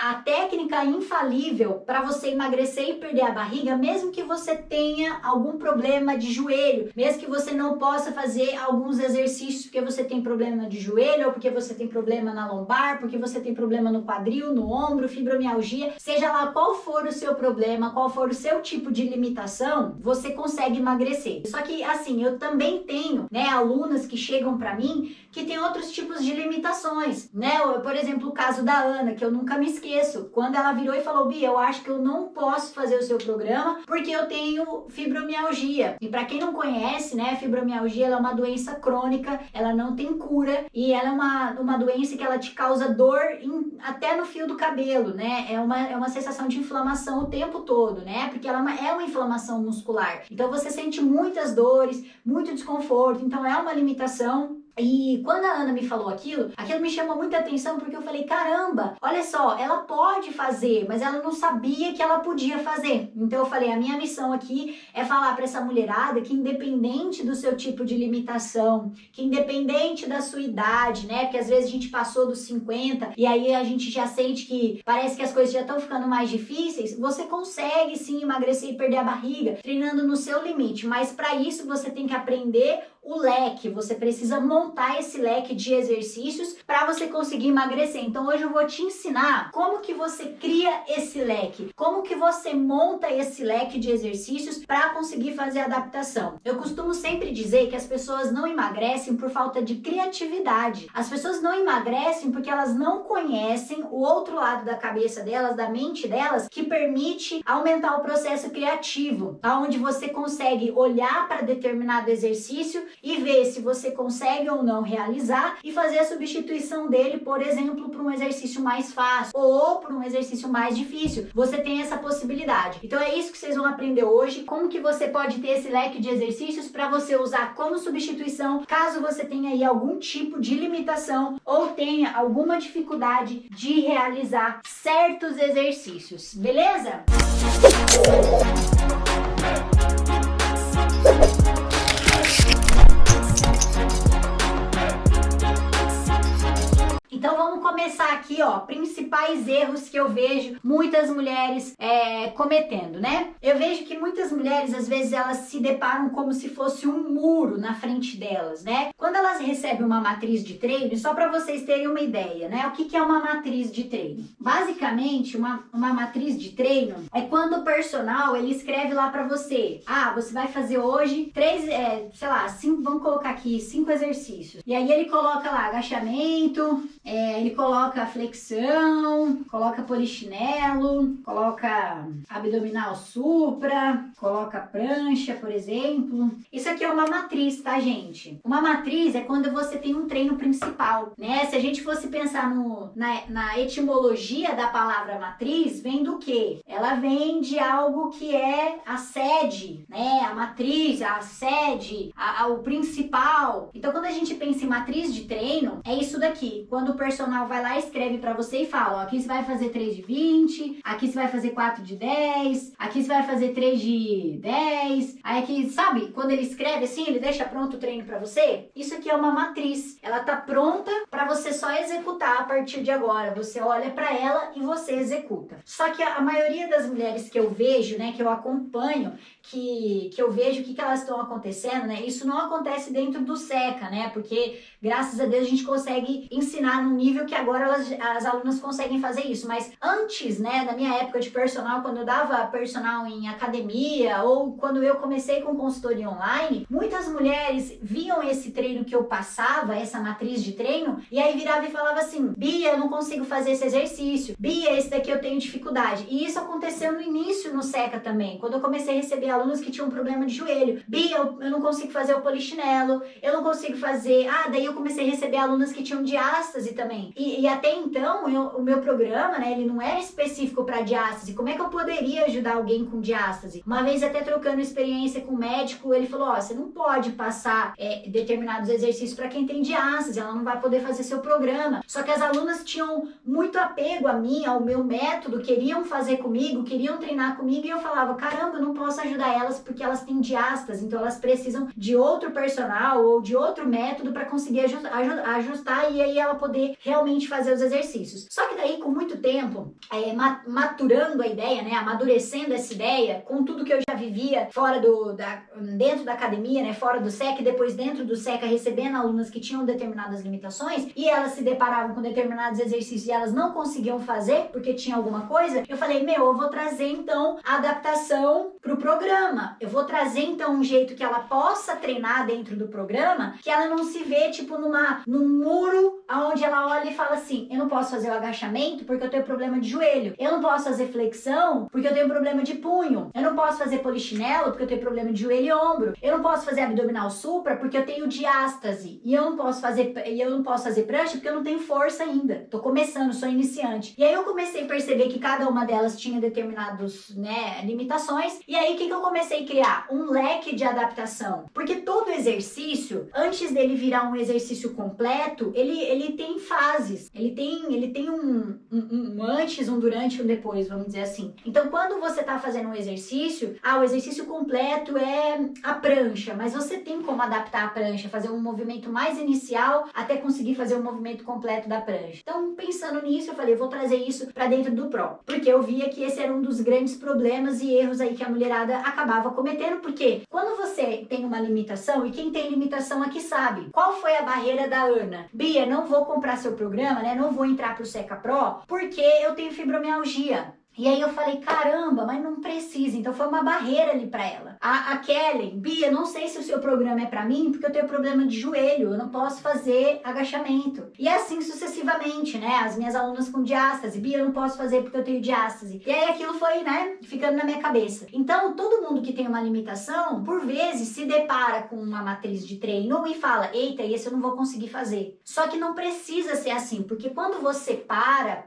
a técnica infalível para você emagrecer e perder a barriga, mesmo que você tenha algum problema de joelho, mesmo que você não possa fazer alguns exercícios porque você tem problema de joelho, ou porque você tem problema na lombar, porque você tem problema no quadril, no ombro, fibromialgia, seja lá qual for o seu problema, qual for o seu tipo de limitação, você consegue emagrecer. Só que assim, eu também tenho, né, alunas que chegam para mim que tem outros tipos de limitações, né? Por exemplo, o caso da Ana, que eu nunca me esqueço, quando ela virou e falou: Bia, eu acho que eu não posso fazer o seu programa porque eu tenho fibromialgia. E para quem não conhece, né, fibromialgia ela é uma doença crônica, ela não tem cura e ela é uma doença que ela te causa dor até no fio do cabelo, né? É uma sensação de inflamação o tempo todo, né? Porque ela é uma inflamação muscular. Então você sente muitas dores, muito desconforto, então é uma limitação. E quando a Ana me falou aquilo me chamou muita atenção, porque eu falei: caramba, olha só, ela pode fazer, mas ela não sabia que ela podia fazer. Então eu falei: a minha missão aqui é falar para essa mulherada que independente do seu tipo de limitação, que independente da sua idade, né, porque às vezes a gente passou dos 50 e aí a gente já sente que parece que as coisas já estão ficando mais difíceis, você consegue sim emagrecer e perder a barriga, treinando no seu limite, mas para isso você tem que aprender o leque, você precisa montar esse leque de exercícios para você conseguir emagrecer. Então hoje eu vou te ensinar como que você cria esse leque, como que você monta esse leque de exercícios para conseguir fazer a adaptação. Eu costumo sempre dizer que as pessoas não emagrecem por falta de criatividade. As pessoas não emagrecem porque elas não conhecem o outro lado da cabeça delas, da mente delas, que permite aumentar o processo criativo, onde você consegue olhar para determinado exercício e ver se você consegue ou não realizar e fazer a substituição dele, por exemplo, para um exercício mais fácil ou para um exercício mais difícil. Você tem essa possibilidade. Então é isso que vocês vão aprender hoje, como que você pode ter esse leque de exercícios para você usar como substituição, caso você tenha aí algum tipo de limitação ou tenha alguma dificuldade de realizar certos exercícios, beleza? Então vamos começar aqui, ó, principais erros que eu vejo muitas mulheres cometendo, né? Eu vejo que muitas mulheres, às vezes, elas se deparam como se fosse um muro na frente delas, né? Quando elas recebem uma matriz de treino, só para vocês terem uma ideia, né? O que é uma matriz de treino? Basicamente, uma matriz de treino é quando o personal, ele escreve lá para você: ah, você vai fazer hoje 5, vamos colocar aqui 5 exercícios. E aí ele coloca lá agachamento, ele coloca flexão, coloca polichinelo, coloca abdominal supra, coloca prancha, por exemplo. Isso aqui é uma matriz, tá, gente? Uma matriz é quando você tem um treino principal, né? Se a gente fosse pensar na etimologia da palavra matriz, vem do quê? Ela vem de algo que é a sede, né? A matriz, a sede, o principal. Então, quando a gente pensa em matriz de treino, é isso daqui. Quando o personal vai lá e escreve pra você e fala: ó, aqui você vai fazer 3 de 20, aqui você vai fazer 4 de 10, aqui você vai fazer 3 de 10. Aí aqui, sabe? Quando ele escreve assim, ele deixa pronto o treino pra você. Isso aqui é uma matriz. Ela tá pronta pra você só executar a partir de agora. Você olha pra ela e você executa. Só que a maioria das mulheres que eu vejo, né, que eu acompanho, que eu vejo o que elas estão acontecendo, né? Isso não acontece dentro do SECA, né? Porque graças a Deus a gente consegue ensinar num nível que agora as alunas conseguem fazer isso. Mas antes, né, da minha época de personal, quando eu dava personal em academia ou quando eu comecei com consultoria online, muitas mulheres viam esse treino que eu passava, essa matriz de treino, e aí virava e falava assim: Bia, eu não consigo fazer esse exercício. Bia, esse daqui eu tenho dificuldade. E isso aconteceu no início no SECA também, quando eu comecei a receber alunos que tinham um problema de joelho. Bia, eu não consigo fazer o polichinelo, eu não consigo fazer... daí eu comecei a receber alunas que tinham diástase também. E até então, o meu programa, né, ele não era específico para diástase. Como é que eu poderia ajudar alguém com diástase? Uma vez, até trocando experiência com o médico, ele falou: ó, você não pode passar determinados exercícios para quem tem diástase, ela não vai poder fazer seu programa. Só que as alunas tinham muito apego a mim, ao meu método, queriam fazer comigo, queriam treinar comigo, e eu falava: caramba, eu não posso ajudar elas porque elas têm diástase, então elas precisam de outro personal ou de outro método para conseguir ajustar e aí ela poder poder realmente fazer os exercícios. Só que daí, com muito tempo, maturando a ideia, né, amadurecendo essa ideia, com tudo que eu já vivia fora dentro da academia, né, fora do SECA, e depois dentro do SECA, recebendo alunas que tinham determinadas limitações, e elas se deparavam com determinados exercícios e elas não conseguiam fazer porque tinha alguma coisa, eu falei, eu vou trazer então a adaptação pro programa. Eu vou trazer então um jeito que ela possa treinar dentro do programa, que ela não se vê tipo num muro onde ela olha e fala assim, eu não posso fazer o agachamento porque eu tenho problema de joelho, eu não posso fazer flexão porque eu tenho problema de punho, eu não posso fazer polichinelo porque eu tenho problema de joelho e ombro, eu não posso fazer abdominal supra porque eu tenho diástase, e eu não posso fazer prancha porque eu não tenho força ainda, tô começando, sou iniciante. E aí eu comecei a perceber que cada uma delas tinha determinados, né, limitações, e aí o que eu comecei a criar? Um leque de adaptação, porque todo exercício, antes dele virar um exercício completo, ele tem fases, ele tem um antes, um durante e um depois, vamos dizer assim. Então, quando você tá fazendo um exercício, o exercício completo é a prancha, mas você tem como adaptar a prancha, fazer um movimento mais inicial até conseguir fazer o movimento completo da prancha. Então, pensando nisso, eu falei, vou trazer isso para dentro do Pro, porque eu via que esse era um dos grandes problemas e erros aí que a mulherada acabava cometendo, porque quando você tem uma limitação, e quem tem limitação aqui sabe, qual foi a barreira da Ana? Bia, não vou comprar seu programa, né? Não vou entrar pro SECA Pro porque eu tenho fibromialgia. E aí eu falei, caramba, mas não precisa. Então foi uma barreira ali pra ela. A Kelly, Bia, não sei se o seu programa é pra mim, porque eu tenho problema de joelho, eu não posso fazer agachamento. E assim sucessivamente, né? As minhas alunas com diástase, Bia, eu não posso fazer porque eu tenho diástase. E aí aquilo foi, né, ficando na minha cabeça. Então todo mundo que tem uma limitação, por vezes se depara com uma matriz de treino e fala, eita, esse eu não vou conseguir fazer. Só que não precisa ser assim, porque quando você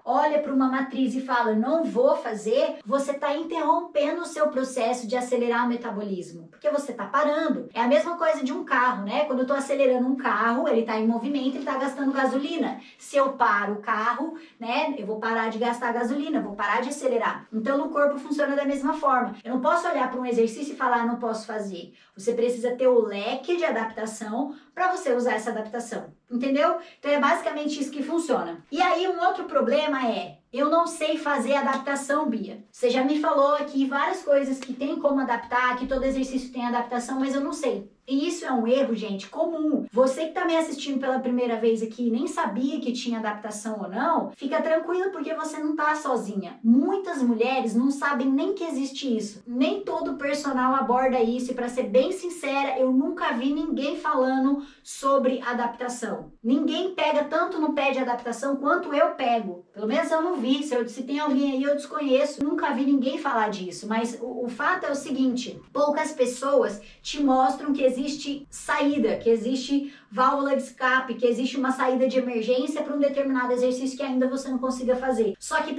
olha pra uma matriz e fala, não vou fazer, você está interrompendo o seu processo de acelerar o metabolismo, porque você está parando. É a mesma coisa de um carro, né? Quando eu estou acelerando um carro, ele está em movimento, ele está gastando gasolina. Se eu paro o carro, né, eu vou parar de gastar gasolina, vou parar de acelerar. Então, no corpo funciona da mesma forma. Eu não posso olhar para um exercício e falar, não posso fazer. Você precisa ter o leque de adaptação para você usar essa adaptação, entendeu? Então, é basicamente isso que funciona. E aí, um outro problema é, eu não sei fazer adaptação, Bia. Você já me falou aqui várias coisas que tem como adaptar, que todo exercício tem adaptação, mas eu não sei. E isso é um erro, gente, comum. Você que tá me assistindo pela primeira vez aqui e nem sabia que tinha adaptação ou não, fica tranquilo porque você não tá sozinha. Muitas mulheres não sabem nem que existe isso. Nem todo personal aborda isso e, pra ser bem sincera, eu nunca vi ninguém falando sobre adaptação. Ninguém pega tanto no pé de adaptação quanto eu pego. Pelo menos eu não vi. Se tem alguém aí, eu desconheço. Nunca vi ninguém falar disso. Mas o fato é o seguinte, poucas pessoas te mostram que existe saída, que existe válvula de escape, que existe uma saída de emergência para um determinado exercício que ainda você não consiga fazer. Só que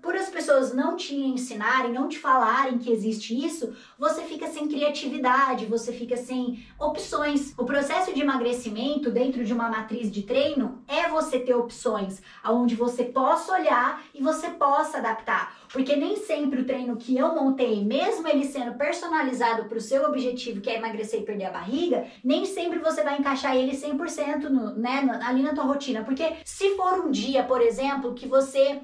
por as pessoas não te ensinarem, não te falarem que existe isso, você fica sem criatividade, você fica sem opções. O processo de emagrecimento dentro de uma matriz de treino é você ter opções, onde você possa olhar e você possa adaptar. Porque nem sempre o treino que eu montei, mesmo ele sendo personalizado para o seu objetivo, que é emagrecer e perder a barriga, nem sempre você vai encaixar ele 100% ali na tua rotina. Porque se for um dia, por exemplo, que você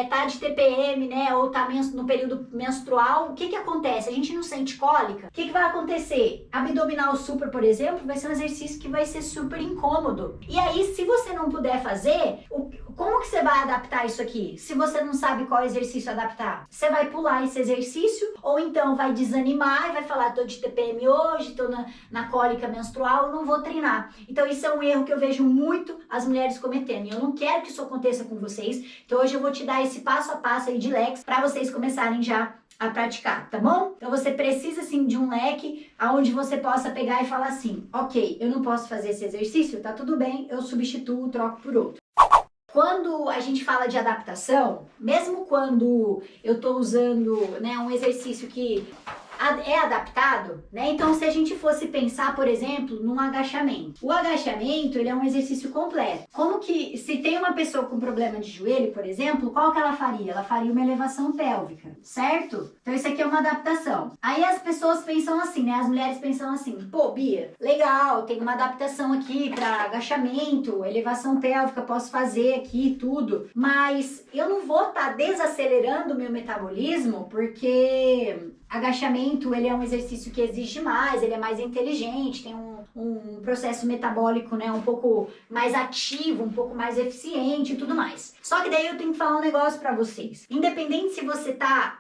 tá de TPM, né, ou tá no período menstrual, o que acontece? A gente não sente cólica? O que vai acontecer? Abdominal supra, por exemplo, vai ser um exercício que vai ser super incômodo. E aí, se você não puder fazer, como que você vai adaptar isso aqui? Se você não sabe qual exercício adaptar, você vai pular esse exercício, ou então vai desanimar e vai falar, tô de TPM hoje, tô na cólica menstrual, eu não vou treinar. Então isso é um erro que eu vejo muito as mulheres cometendo, e eu não quero que isso aconteça com vocês. Então hoje eu vou te dar esse passo a passo aí de leques para vocês começarem já a praticar, tá bom? Então você precisa sim de um leque aonde você possa pegar e falar assim, ok, eu não posso fazer esse exercício, tá tudo bem, eu substituo, troco por outro. Quando a gente fala de adaptação, mesmo quando eu tô usando, né, um exercício que é adaptado, né? Então, se a gente fosse pensar, por exemplo, num agachamento. O agachamento, ele é um exercício completo. Como que, se tem uma pessoa com problema de joelho, por exemplo, qual que ela faria? Ela faria uma elevação pélvica, certo? Então, isso aqui é uma adaptação. Aí as pessoas pensam assim, né? As mulheres pensam assim, pô, Bia, legal, tem uma adaptação aqui para agachamento, elevação pélvica, posso fazer aqui tudo, mas eu não vou estar desacelerando o meu metabolismo porque agachamento, ele é um exercício que exige mais, ele é mais inteligente, tem um processo metabólico, né, um pouco mais ativo, um pouco mais eficiente e tudo mais. Só que daí eu tenho que falar um negócio pra vocês. Independente se você tá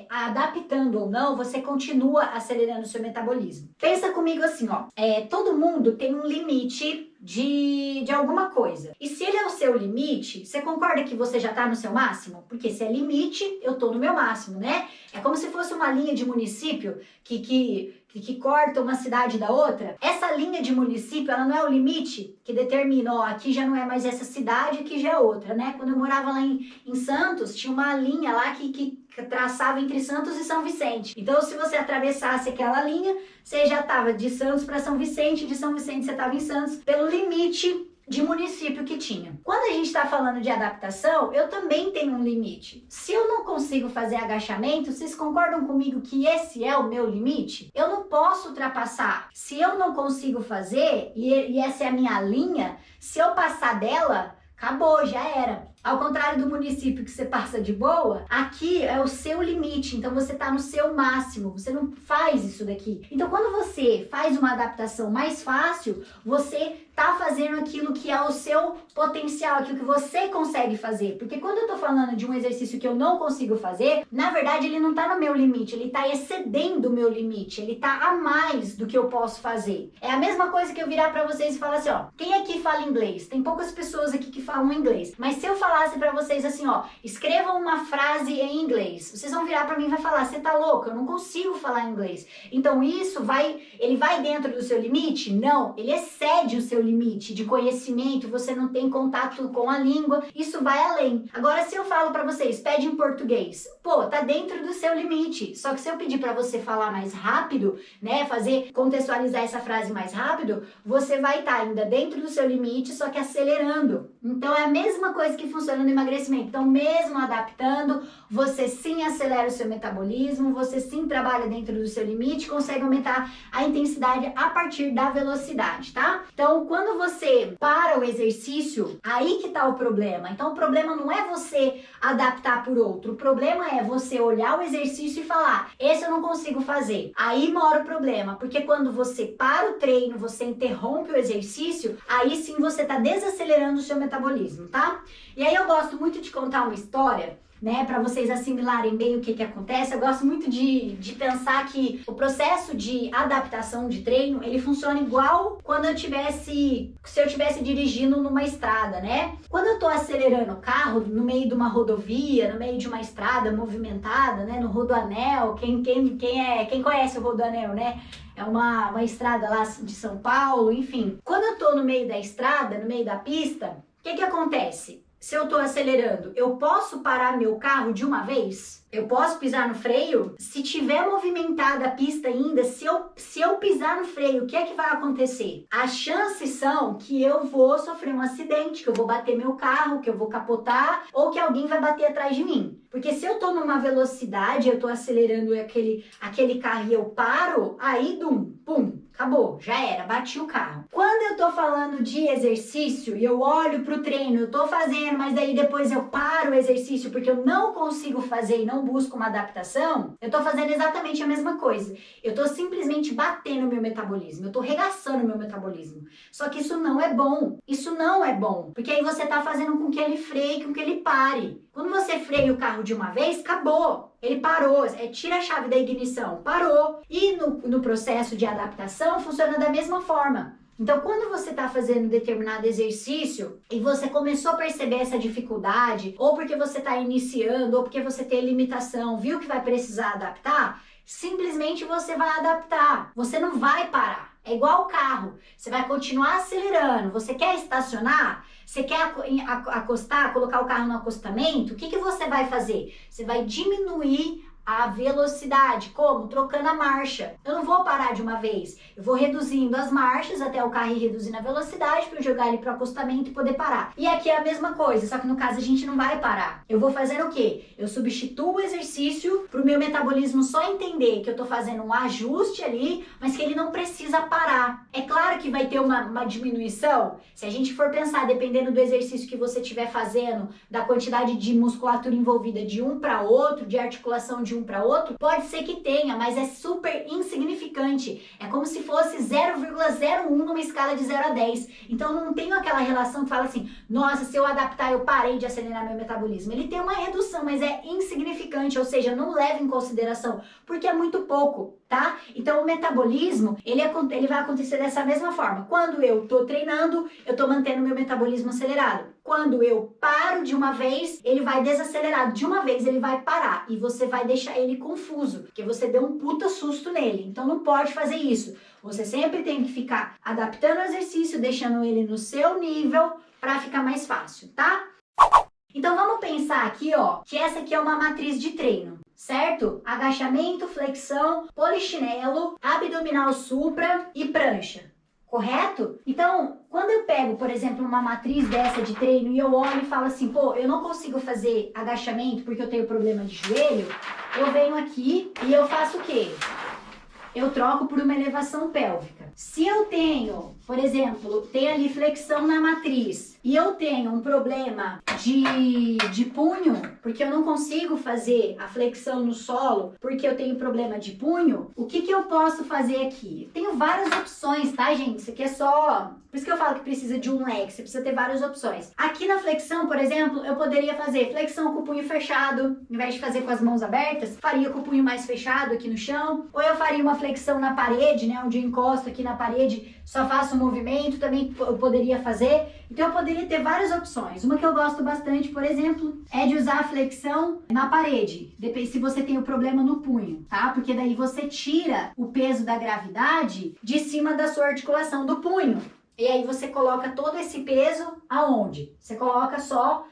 adaptando ou não, você continua acelerando o seu metabolismo. Pensa comigo assim, ó, todo mundo tem um limite de alguma coisa. E se ele é o seu limite, você concorda que você já tá no seu máximo? Porque se é limite, eu tô no meu máximo, né? É como se fosse uma linha de município que corta uma cidade da outra. Essa linha de município, ela não é o limite que determina, ó, aqui já não é mais essa cidade, aqui já é outra, né? Quando eu morava lá em Santos, tinha uma linha lá que traçava entre Santos e São Vicente. Então, se você atravessasse aquela linha, você já estava de Santos para São Vicente, de São Vicente você estava em Santos, pelo limite de município que tinha. Quando a gente está falando de adaptação, eu também tenho um limite. Se eu não consigo fazer agachamento, vocês concordam comigo que esse é o meu limite? Eu não posso ultrapassar. Se eu não consigo fazer, e essa é a minha linha, se eu passar dela, acabou, já era. Ao contrário do município que você passa de boa, aqui é o seu limite, então você tá no seu máximo, você não faz isso daqui. Então quando você faz uma adaptação mais fácil, você tá fazendo aquilo que é o seu potencial, aquilo que você consegue fazer. Porque quando eu tô falando de um exercício que eu não consigo fazer, na verdade ele não tá no meu limite, ele tá excedendo o meu limite, ele tá a mais do que eu posso fazer. É a mesma coisa que eu virar pra vocês e falar assim, ó, quem aqui fala inglês? Tem poucas pessoas aqui que falam inglês, mas se eu falasse pra vocês assim, ó, escrevam uma frase em inglês, vocês vão virar pra mim e vai falar, você tá louca? Eu não consigo falar inglês. Então isso ele vai dentro do seu limite? Não, ele excede o seu limite de conhecimento, você não tem contato com a língua, isso vai além. Agora, se eu falo pra vocês, pede em português, pô, tá dentro do seu limite. Só que se eu pedir pra você falar mais rápido, né, contextualizar essa frase mais rápido, você vai estar ainda dentro do seu limite, só que acelerando. Então é a mesma coisa que funciona no emagrecimento. Então, mesmo adaptando, você sim acelera o seu metabolismo, você sim trabalha dentro do seu limite, consegue aumentar a intensidade a partir da velocidade, tá? Então, quando você para o exercício, aí que tá o problema. Então, o problema não é você adaptar por outro, o problema é você olhar o exercício e falar, esse eu não consigo fazer. Aí mora o problema, porque quando você para o treino, você interrompe o exercício, aí sim você tá desacelerando o seu metabolismo, tá? E aí eu gosto muito de contar uma história, né, para vocês assimilarem bem o que acontece. Eu gosto muito de pensar que o processo de adaptação de treino, ele funciona igual quando se eu tivesse dirigindo numa estrada, né? Quando eu tô acelerando o carro no meio de uma rodovia, no meio de uma estrada movimentada, né, no Rodoanel, quem conhece o Rodoanel, né? É uma estrada lá de São Paulo, enfim. Quando eu tô no meio da estrada, no meio da pista, o que acontece? Se eu tô acelerando, eu posso parar meu carro de uma vez? Eu posso pisar no freio? Se tiver movimentada a pista ainda, se eu pisar no freio, o que é que vai acontecer? As chances são que eu vou sofrer um acidente, que eu vou bater meu carro, que eu vou capotar, ou que alguém vai bater atrás de mim. Porque se eu tô numa velocidade, eu tô acelerando aquele carro e eu paro, aí, pum, acabou, já era, bati o carro. Quando eu tô falando de exercício e eu olho pro treino, eu tô fazendo, mas daí depois eu paro o exercício porque eu não consigo fazer e não busco uma adaptação, eu tô fazendo exatamente a mesma coisa. Eu tô simplesmente batendo o meu metabolismo, eu tô regaçando o meu metabolismo. Só que isso não é bom, porque aí você tá fazendo com que ele freie, com que ele pare. Quando você freia o carro de uma vez, acabou. Ele parou, tira a chave da ignição, parou. E no processo de adaptação funciona da mesma forma. Então, quando você está fazendo determinado exercício e você começou a perceber essa dificuldade, ou porque você está iniciando, ou porque você tem limitação, viu que vai precisar adaptar, simplesmente você vai adaptar. Você não vai parar. É igual o carro. Você vai continuar acelerando. Você quer estacionar? Você quer acostar, colocar o carro no acostamento? O que você vai fazer? Você vai diminuir a velocidade. Como? Trocando a marcha. Eu não vou parar de uma vez. Eu vou reduzindo as marchas até o carro ir reduzindo a velocidade para eu jogar ele para o acostamento e poder parar. E aqui é a mesma coisa, só que no caso a gente não vai parar. Eu vou fazer o quê? Eu substituo o exercício para o meu metabolismo só entender que eu tô fazendo um ajuste ali, mas que ele não precisa parar. É claro que vai ter uma diminuição. Se a gente for pensar, dependendo do exercício que você estiver fazendo, da quantidade de musculatura envolvida de um para outro, de articulação de um para outro, pode ser que tenha, mas é super insignificante. É como se fosse 0,01 numa escala de 0 a 10. Então não tem aquela relação que fala assim, nossa, se eu adaptar eu parei de acelerar meu metabolismo. Ele tem uma redução, mas é insignificante, ou seja, não leva em consideração, porque é muito pouco, tá? Então o metabolismo, ele vai acontecer dessa mesma forma. Quando eu tô treinando, eu tô mantendo meu metabolismo acelerado. Quando eu paro de uma vez, ele vai desacelerar. De uma vez ele vai parar e você vai deixar ele confuso, porque você deu um puta susto nele. Então não pode fazer isso. Você sempre tem que ficar adaptando o exercício, deixando ele no seu nível para ficar mais fácil, tá? Então vamos pensar aqui, ó, que essa aqui é uma matriz de treino, certo? Agachamento, flexão, polichinelo, abdominal supra e prancha. Correto? Então, quando eu pego, por exemplo, uma matriz dessa de treino e eu olho e falo assim, pô, eu não consigo fazer agachamento porque eu tenho problema de joelho, eu venho aqui e eu faço o quê? Eu troco por uma elevação pélvica. Se eu tenho, por exemplo, tem ali flexão na matriz e eu tenho um problema de punho, porque eu não consigo fazer a flexão no solo porque eu tenho problema de punho, o que eu posso fazer aqui? Tenho várias opções, tá, gente? Isso aqui é só... Por isso que eu falo que precisa de um leque, você precisa ter várias opções. Aqui na flexão, por exemplo, eu poderia fazer flexão com o punho fechado, ao invés de fazer com as mãos abertas, faria com o punho mais fechado aqui no chão, ou eu faria uma flexão na parede, né, onde eu encosto aqui na parede, só faço um movimento, também eu poderia fazer. Então eu poderia ter várias opções. Uma que eu gosto bastante, por exemplo, é de usar a flexão na parede, depende se você tem o problema no punho, tá? Porque daí você tira o peso da gravidade de cima da sua articulação do punho. E aí você coloca todo esse peso aonde? Você coloca só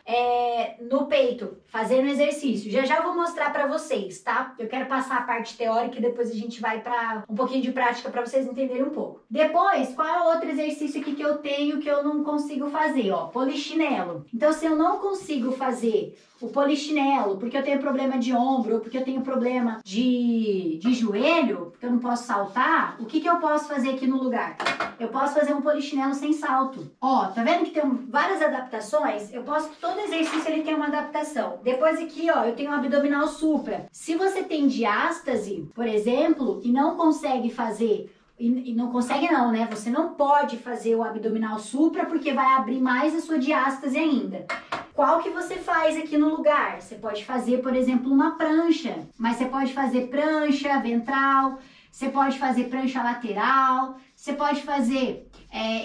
no peito, fazendo exercício. Já já vou mostrar pra vocês, tá? Eu quero passar a parte teórica e depois a gente vai pra um pouquinho de prática pra vocês entenderem um pouco. Depois, qual é o outro exercício aqui que eu tenho que eu não consigo fazer? Ó, polichinelo. Então, se eu não consigo fazer o polichinelo, porque eu tenho problema de ombro, ou porque eu tenho problema de joelho, porque eu não posso saltar, o que eu posso fazer aqui no lugar? Eu posso fazer um polichinelo sem salto. Ó, tá vendo que tem várias adaptações? Eu posso, todo exercício ele tem uma adaptação. Depois aqui, ó, eu tenho um abdominal supra. Se você tem diástase, por exemplo, e não consegue fazer... E não consegue não, né? Você não pode fazer o abdominal supra porque vai abrir mais a sua diástase ainda. Qual que você faz aqui no lugar? Você pode fazer, por exemplo, uma prancha. Mas você pode fazer prancha ventral, você pode fazer prancha lateral, você pode fazer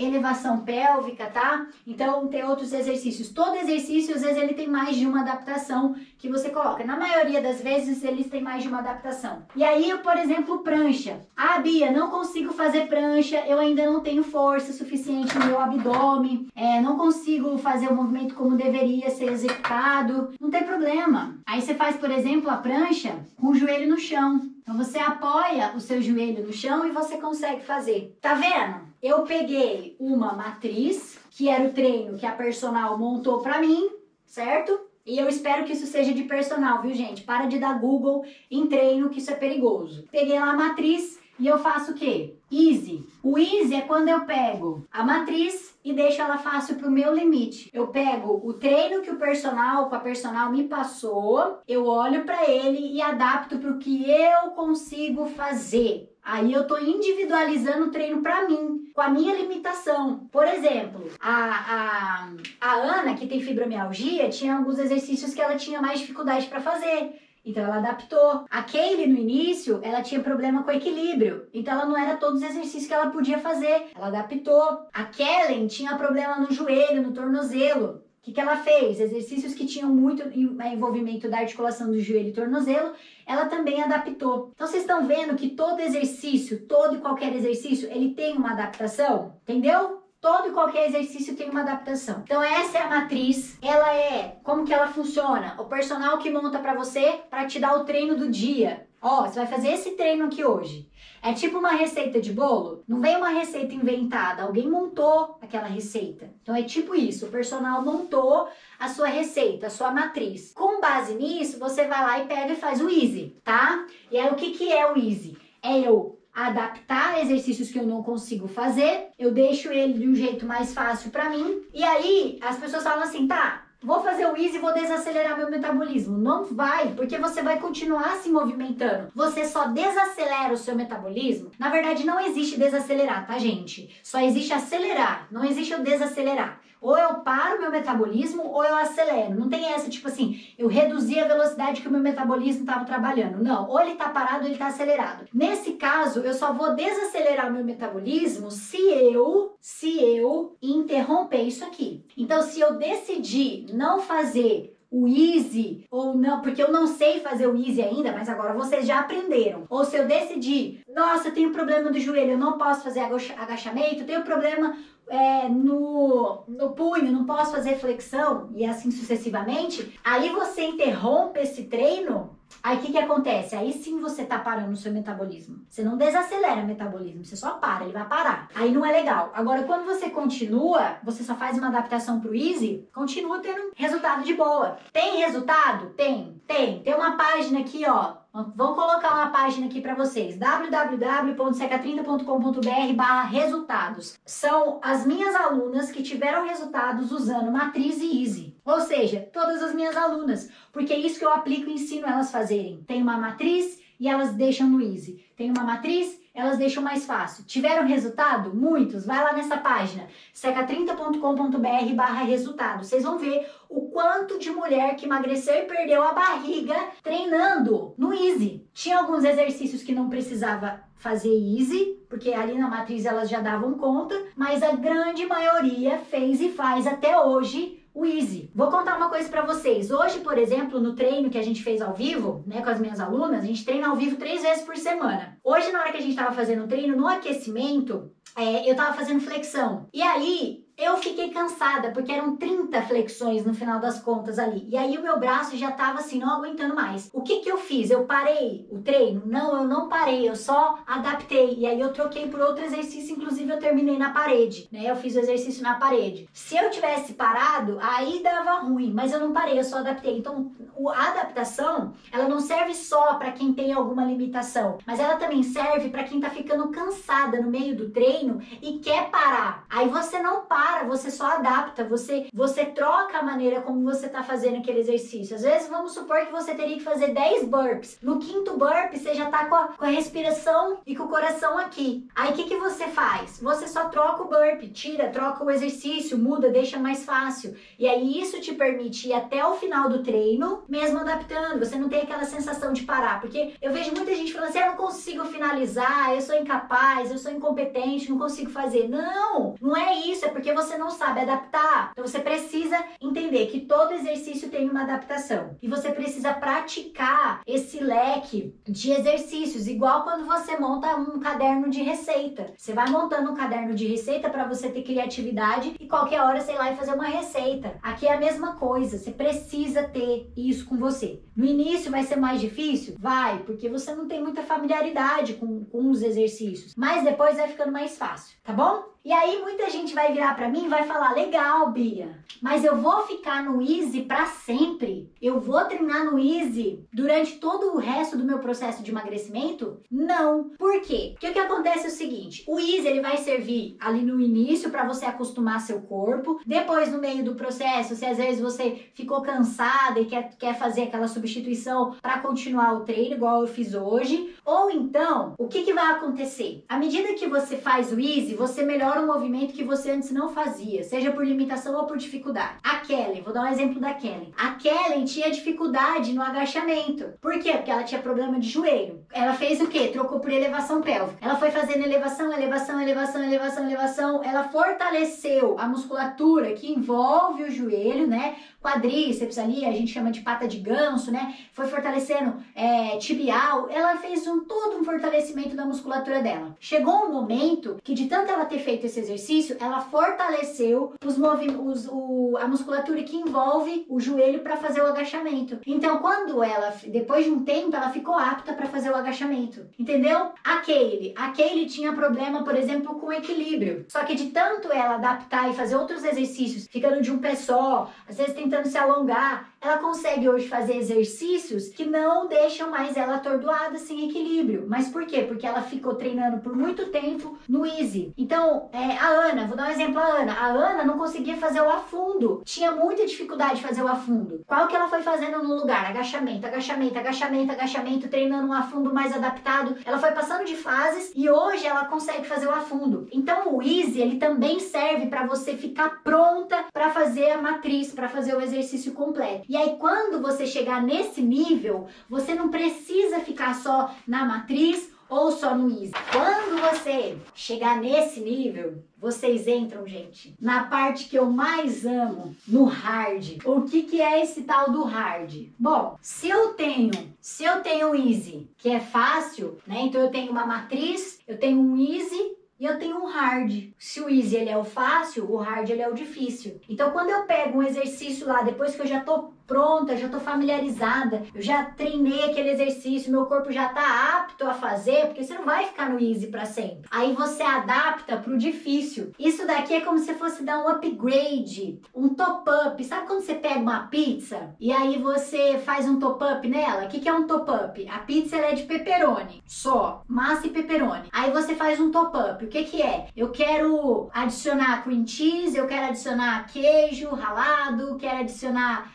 elevação pélvica, tá? Então, tem outros exercícios. Todo exercício, às vezes, ele tem mais de uma adaptação que você coloca. Na maioria das vezes, eles têm mais de uma adaptação. E aí, por exemplo, prancha. Ah, Bia, não consigo fazer prancha, eu ainda não tenho força suficiente no meu abdômen, não consigo fazer o movimento como deveria ser executado. Não tem problema. Aí você faz, por exemplo, a prancha com o joelho no chão. Então, você apoia o seu joelho no chão e você consegue fazer. Tá vendo? Eu peguei uma matriz, que era o treino que a personal montou pra mim, certo? E eu espero que isso seja de personal, viu, gente? Para de dar Google em treino, que isso é perigoso. Peguei lá a matriz e eu faço o quê? Easy. O easy é quando eu pego a matriz e deixo ela fácil pro meu limite. Eu pego o treino que a personal me passou, eu olho pra ele e adapto pro que eu consigo fazer. Aí eu tô individualizando o treino pra mim, com a minha limitação. Por exemplo, a Ana, que tem fibromialgia, tinha alguns exercícios que ela tinha mais dificuldade pra fazer. Então ela adaptou. A Kaylee no início, ela tinha problema com equilíbrio. Então ela não era todos os exercícios que ela podia fazer. Ela adaptou. A Kellen tinha problema no joelho, no tornozelo. O que ela fez? Exercícios que tinham muito envolvimento da articulação do joelho e tornozelo, ela também adaptou. Então vocês estão vendo que todo exercício, todo e qualquer exercício, ele tem uma adaptação, entendeu? Todo e qualquer exercício tem uma adaptação. Então essa é a matriz, como que ela funciona? O personal que monta pra você para te dar o treino do dia. Ó, você vai fazer esse treino aqui hoje. É tipo uma receita de bolo? Não vem uma receita inventada, alguém montou aquela receita. Então é tipo isso, o personal montou a sua receita, a sua matriz. Com base nisso, você vai lá e pega e faz o easy, tá? E aí o que é o easy? É eu adaptar exercícios que eu não consigo fazer, eu deixo ele de um jeito mais fácil pra mim, e aí as pessoas falam assim, tá, vou fazer o easy e vou desacelerar meu metabolismo. Não vai, porque você vai continuar se movimentando. Você só desacelera o seu metabolismo. Na verdade, não existe desacelerar, tá, gente? Só existe acelerar, não existe o desacelerar. Ou eu paro meu metabolismo ou eu acelero. Não tem essa, tipo assim, eu reduzi a velocidade que o meu metabolismo estava trabalhando. Não, ou ele tá parado ou ele tá acelerado. Nesse caso, eu só vou desacelerar o meu metabolismo se eu interromper isso aqui. Então, se eu decidir não fazer o easy ou não, porque eu não sei fazer o easy ainda, mas agora vocês já aprenderam. Ou se eu decidir, nossa, eu tenho problema do joelho, eu não posso fazer agachamento, eu tenho problema no punho, não posso fazer flexão e assim sucessivamente, aí você interrompe esse treino, aí o que acontece? Aí sim você tá parando o seu metabolismo. Você não desacelera o metabolismo, você só para, ele vai parar. Aí não é legal. Agora, quando você continua, você só faz uma adaptação pro easy, continua tendo resultado de boa. Tem resultado? Tem. Tem uma página aqui, ó. Vamos colocar uma página aqui para vocês, www.seca30.com.br/resultados. São as minhas alunas que tiveram resultados usando matriz e easy. Ou seja, todas as minhas alunas, porque é isso que eu aplico e ensino elas fazerem. Tem uma matriz e elas deixam no easy. Tem uma matriz, elas deixam mais fácil. Tiveram resultado? Muitos. Vai lá nessa página, seca30.com.br/resultados. Vocês vão ver o quanto de mulher que emagreceu e perdeu a barriga treinando no easy. Tinha alguns exercícios que não precisava fazer easy, porque ali na matriz elas já davam conta, mas a grande maioria fez e faz até hoje o easy. Vou contar uma coisa pra vocês. Hoje, por exemplo, no treino que a gente fez ao vivo, né, com as minhas alunas, a gente treina ao vivo 3 vezes por semana. Hoje, na hora que a gente tava fazendo o treino, no aquecimento, eu tava fazendo flexão. E aí, eu fiquei cansada, porque eram 30 flexões no final das contas ali. E aí o meu braço já tava assim, não aguentando mais. O que eu fiz? Eu parei o treino? Não, eu não parei, eu só adaptei. E aí eu troquei por outro exercício, inclusive eu terminei na parede, né? Eu fiz o exercício na parede. Se eu tivesse parado, aí dava ruim, mas eu não parei, eu só adaptei. Então, a adaptação, ela não serve só para quem tem alguma limitação, mas ela também serve para quem tá ficando cansada no meio do treino e quer parar. Aí você não para, você só adapta, você troca a maneira como você tá fazendo aquele exercício. Às vezes, vamos supor que você teria que fazer 10 burpees. No 5º burpee, você já tá com a respiração e com o coração aqui. Aí, o que você faz? Você só troca o burpee, troca o exercício, muda, deixa mais fácil. E aí, isso te permite ir até o final do treino, mesmo adaptando. Você não tem aquela sensação de parar, porque eu vejo muita gente falando assim, eu não consigo finalizar, eu sou incapaz, eu sou incompetente, não consigo fazer. Não é isso, é porque você não sabe adaptar. Então você precisa entender que todo exercício tem uma adaptação e você precisa praticar esse leque de exercícios, igual quando você monta um caderno de receita. Você vai montando um caderno de receita para você ter criatividade e qualquer hora você ir lá e fazer uma receita. Aqui é a mesma coisa, você precisa ter isso com você. No início vai ser mais difícil? Vai, porque você não tem muita familiaridade com os exercícios, mas depois vai ficando mais fácil, tá bom? E aí muita gente vai virar pra mim e vai falar, legal, Bia, mas eu vou ficar no easy pra sempre? Eu vou treinar no easy durante todo o resto do meu processo de emagrecimento? Não. Por quê? Porque o que acontece é o seguinte, o easy ele vai servir ali no início pra você acostumar seu corpo, depois no meio do processo, se às vezes você ficou cansada e quer fazer aquela substituição pra continuar o treino, igual eu fiz hoje, ou então, o que vai acontecer? À medida que você faz o easy, você melhora um movimento que você antes não fazia, seja por limitação ou por dificuldade. A Kelly, vou dar um exemplo da Kelly. A Kelly tinha dificuldade no agachamento. Por quê? Porque ela tinha problema de joelho. Ela fez o quê? Trocou por elevação pélvica. Ela foi fazendo elevação. Ela fortaleceu a musculatura que envolve o joelho, né? Quadríceps ali, a gente chama de pata de ganso, né? Foi fortalecendo tibial. Ela fez todo um fortalecimento da musculatura dela. Chegou um momento que de tanto ela ter feito feito esse exercício, ela fortaleceu a musculatura que envolve o joelho para fazer o agachamento. Então, quando ela, depois de um tempo, ela ficou apta para fazer o agachamento. Entendeu? A Kaylee tinha problema, por exemplo, com equilíbrio. Só que de tanto ela adaptar e fazer outros exercícios, ficando de um pé só, às vezes tentando se alongar, ela consegue hoje fazer exercícios que não deixam mais ela atordoada, sem equilíbrio. Mas por quê? Porque ela ficou treinando por muito tempo no easy. Então, a Ana, vou dar um exemplo a Ana. A Ana não conseguia fazer o afundo. Tinha muita dificuldade de fazer o afundo. Qual que ela foi fazendo no lugar? Agachamento, agachamento, agachamento, agachamento, treinando um afundo mais adaptado. Ela foi passando de fases e hoje ela consegue fazer o afundo. Então, o easy, ele também serve para você ficar pronta para fazer a matriz, para fazer o exercício completo. E aí, quando você chegar nesse nível, você não precisa ficar só na matriz ou só no easy. Quando você chegar nesse nível, vocês entram, gente, na parte que eu mais amo, no hard. O que é esse tal do hard? Bom, se eu tenho easy, que é fácil, né? Então eu tenho uma matriz, eu tenho um easy e eu tenho um hard. Se o easy ele é o fácil, o hard ele é o difícil. Então quando eu pego um exercício lá, depois que eu já tô pronta, já tô familiarizada, eu já treinei aquele exercício, meu corpo já tá apto a fazer, porque você não vai ficar no easy pra sempre. Aí você adapta pro difícil. Isso daqui é como se fosse dar um upgrade, um top-up. Sabe quando você pega uma pizza e aí você faz um top-up nela? O que é um top-up? A pizza ela é de pepperoni, só, massa e pepperoni. Aí você faz um top-up. O que é? Eu quero adicionar cream cheese, eu quero adicionar queijo ralado, quero adicionar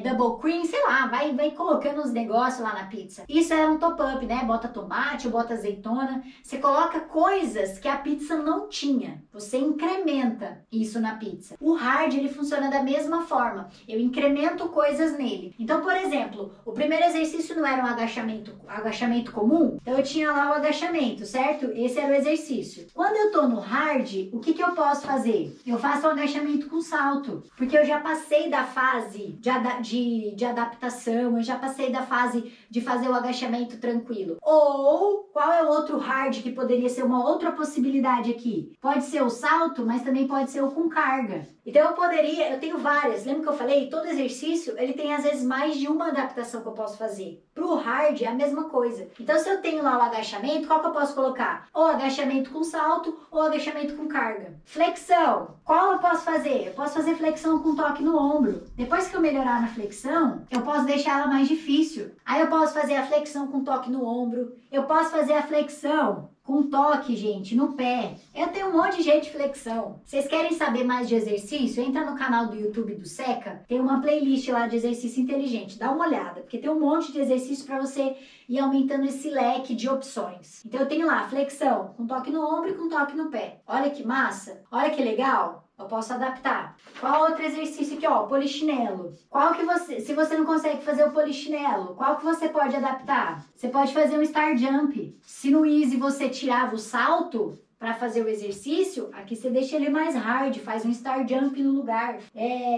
double cream, sei lá, vai colocando os negócios lá na pizza. Isso é um top-up, né? Bota tomate, bota azeitona. Você coloca coisas que a pizza não tinha. Você incrementa isso na pizza. O hard, ele funciona da mesma forma. Eu incremento coisas nele. Então, por exemplo, o primeiro exercício não era um agachamento comum? Então, eu tinha lá o agachamento, certo? Esse era o exercício. Quando eu tô no hard, o que eu posso fazer? Eu faço o agachamento com salto. Porque eu já passei da fase de adaptação, eu já passei da fase de fazer o agachamento tranquilo. Ou, qual é o outro hard que poderia ser uma outra possibilidade aqui? Pode ser o salto, mas também pode ser o com carga. Então eu tenho várias, lembra que eu falei? Todo exercício, ele tem às vezes mais de uma adaptação que eu posso fazer. Pro hard é a mesma coisa. Então se eu tenho lá o agachamento, qual que eu posso colocar? Ou agachamento com salto, ou agachamento com carga. Flexão, qual eu posso fazer? Eu posso fazer flexão com toque no ombro. Depois que eu melhorar na flexão, eu posso deixar ela mais difícil. Aí eu posso fazer a flexão com toque no ombro, eu posso fazer a flexão com toque, gente, no pé. Eu tenho um monte de jeito de flexão. Vocês querem saber mais de exercício? Entra no canal do YouTube do Seca. Tem uma playlist lá de exercício inteligente. Dá uma olhada, porque tem um monte de exercício para você ir aumentando esse leque de opções. Então eu tenho lá flexão com toque no ombro e com toque no pé. Olha que massa. Olha que legal. Eu posso adaptar. Qual outro exercício aqui, ó? Polichinelo. Qual que se você não consegue fazer o polichinelo, qual que você pode adaptar? Você pode fazer um star jump. Se no easy você tirava o salto para fazer o exercício, aqui você deixa ele mais hard, faz um star jump no lugar.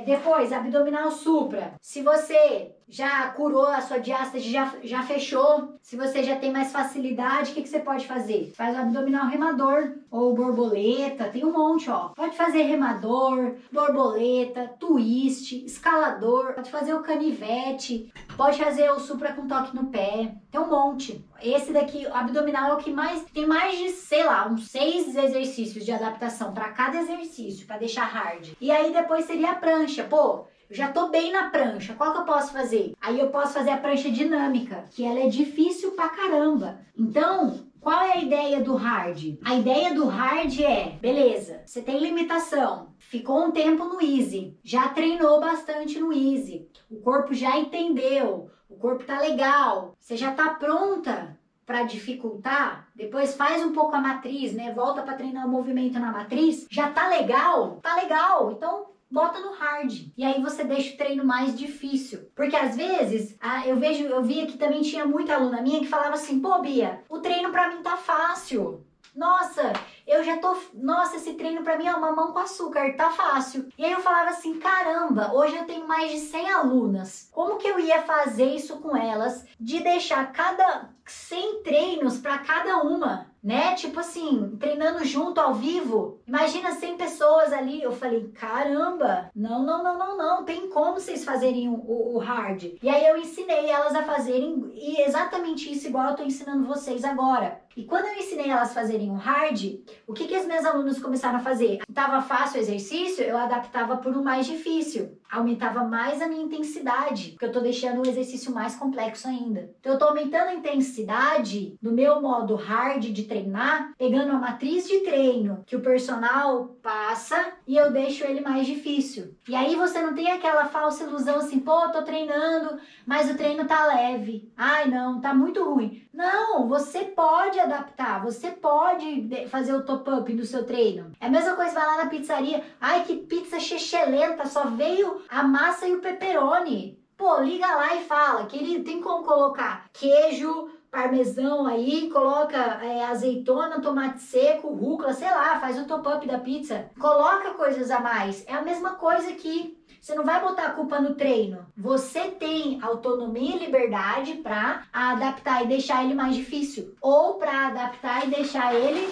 Depois, abdominal supra. Se você já curou a sua diástase, já fechou, se você já tem mais facilidade, o que você pode fazer? Faz o abdominal remador ou borboleta, tem um monte, ó. Pode fazer remador, borboleta, twist, escalador, pode fazer o canivete, pode fazer o supra com toque no pé, tem um monte. Esse daqui, o abdominal, é o que mais, tem mais de, sei lá, uns 6 exercícios de adaptação para cada exercício, para deixar hard. E aí depois seria a prancha, pô. Eu já tô bem na prancha, qual que eu posso fazer? Aí eu posso fazer a prancha dinâmica, que ela é difícil pra caramba. Então, qual é a ideia do hard? A ideia do hard é, beleza, você tem limitação, ficou um tempo no easy, já treinou bastante no easy, o corpo já entendeu, o corpo tá legal, você já tá pronta para dificultar, depois faz um pouco a matriz, né? Volta para treinar o movimento na matriz, já tá legal, então bota no hard. E aí você deixa o treino mais difícil. Porque às vezes, eu via que também tinha muita aluna minha que falava assim, pô, Bia, o treino pra mim tá fácil. Nossa, esse treino pra mim é uma mamão com açúcar, tá fácil. E aí eu falava assim, caramba, hoje eu tenho mais de 100 alunas. Como que eu ia fazer isso com elas? De deixar 100 treinos pra cada uma, né? Tipo assim, treinando junto ao vivo. Imagina 100 pessoas ali. Eu falei, caramba, não tem como vocês fazerem o hard. E aí eu ensinei elas a fazerem exatamente isso, igual eu tô ensinando vocês agora. E quando eu ensinei elas a fazerem o hard, o que as minhas alunas começaram a fazer? Tava fácil o exercício, eu adaptava por um mais difícil. Aumentava mais a minha intensidade, porque eu tô deixando o exercício mais complexo ainda. Então eu tô aumentando a intensidade do meu modo hard de treinar, pegando a matriz de treino que o personal passa e eu deixo ele mais difícil. E aí você não tem aquela falsa ilusão assim, pô, tô treinando, mas o treino tá leve. Ai, não, tá muito ruim. Não, você pode adaptar, você pode fazer o top-up do seu treino. É a mesma coisa, vai lá na pizzaria, ai, que pizza chechelenta, só veio a massa e o pepperoni. Pô, liga lá e fala, querido, tem como colocar queijo, parmesão aí, coloca azeitona, tomate seco, rúcula, sei lá, faz o top-up da pizza. Coloca coisas a mais. É a mesma coisa aqui. Você não vai botar a culpa no treino. Você tem autonomia e liberdade para adaptar e deixar ele mais difícil. Ou para adaptar e deixar ele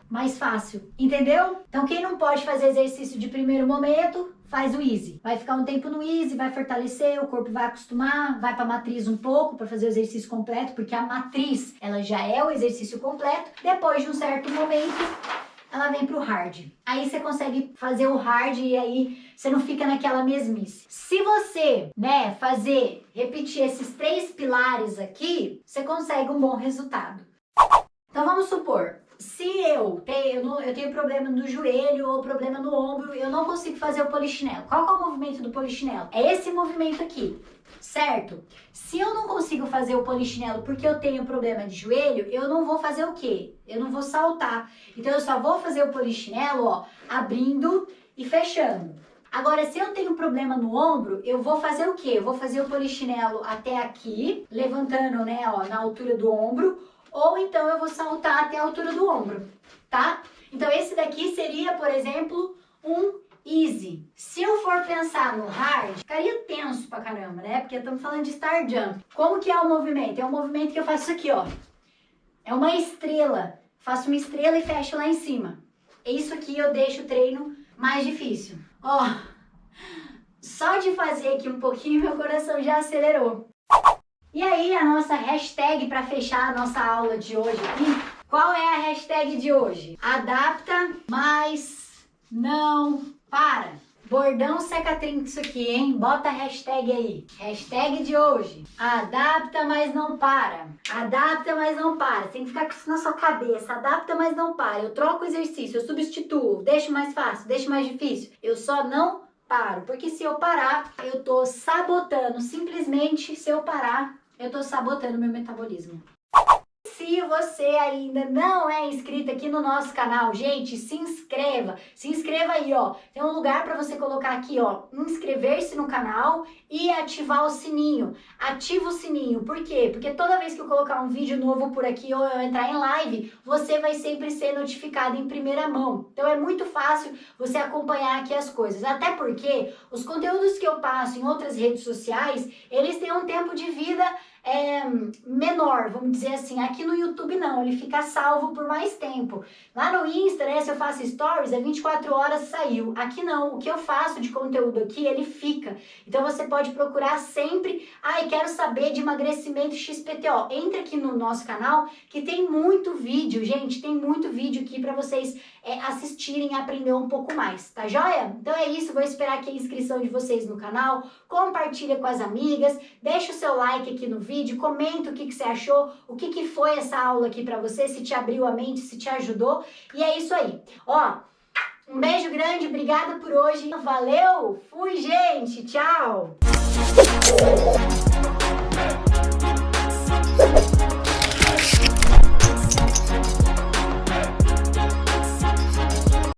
mais fácil. Entendeu? Então quem não pode fazer exercício de primeiro momento, faz o easy. Vai ficar um tempo no easy, vai fortalecer, o corpo vai acostumar, vai para a matriz um pouco para fazer o exercício completo, porque a matriz, ela já é o exercício completo. Depois de um certo momento, ela vem pro hard. Aí você consegue fazer o hard e aí você não fica naquela mesmice. Se você, repetir esses 3 pilares aqui, você consegue um bom resultado. Então vamos supor, se eu tenho problema no joelho ou problema no ombro, eu não consigo fazer o polichinelo. Qual que é o movimento do polichinelo? É esse movimento aqui, certo? Se eu não consigo fazer o polichinelo porque eu tenho problema de joelho, eu não vou fazer o quê? Eu não vou saltar. Então eu só vou fazer o polichinelo, ó, abrindo e fechando. Agora, se eu tenho problema no ombro, eu vou fazer o quê? Eu vou fazer o polichinelo até aqui, levantando, né, ó, na altura do ombro, ou então eu vou saltar até a altura do ombro, tá? Então esse daqui seria, por exemplo, um easy. Se eu for pensar no hard, ficaria tenso pra caramba, né? Porque estamos falando de star jump. Como que é o movimento? É um movimento que eu faço aqui, ó. É uma estrela. Faço uma estrela e fecho lá em cima. Isso aqui eu deixo o treino mais difícil. Ó, só de fazer aqui um pouquinho, meu coração já acelerou. E aí, a nossa hashtag para fechar a nossa aula de hoje aqui, qual é a hashtag de hoje? Adapta, mas não para. Bordão seca-trinco isso aqui, hein? Bota a hashtag aí. Hashtag de hoje. Adapta, mas não para. Adapta, mas não para. Tem que ficar com isso na sua cabeça. Adapta, mas não para. Eu troco o exercício, eu substituo, deixo mais fácil, deixo mais difícil. Eu só não paro. Porque se eu parar, eu tô sabotando. Simplesmente, se eu parar, eu tô sabotando meu metabolismo. Se você ainda não é inscrito aqui no nosso canal, gente, se inscreva aí, ó, tem um lugar para você colocar aqui, ó, inscrever-se no canal e ativar o sininho. Ativa o sininho, por quê? Porque toda vez que eu colocar um vídeo novo por aqui ou eu entrar em live, você vai sempre ser notificado em primeira mão. Então é muito fácil você acompanhar aqui as coisas, até porque os conteúdos que eu passo em outras redes sociais, eles têm um tempo de vida menor, vamos dizer assim. Aqui no YouTube não, ele fica salvo por mais tempo. Lá no Insta, né, se eu faço stories, é 24 horas saiu. Aqui não, o que eu faço de conteúdo aqui, ele fica. Então você pode procurar sempre, quero saber de emagrecimento XPTO. Entra aqui no nosso canal, que tem muito vídeo, gente, tem muito vídeo aqui para vocês assistirem e aprender um pouco mais, tá joia? Então é isso, vou esperar aqui a inscrição de vocês no canal, compartilha com as amigas, deixa o seu like aqui no vídeo, comenta o que você achou, o que foi essa aula aqui pra você, se te abriu a mente, se te ajudou, e é isso aí. Ó, um beijo grande, obrigada por hoje, valeu, fui gente, tchau!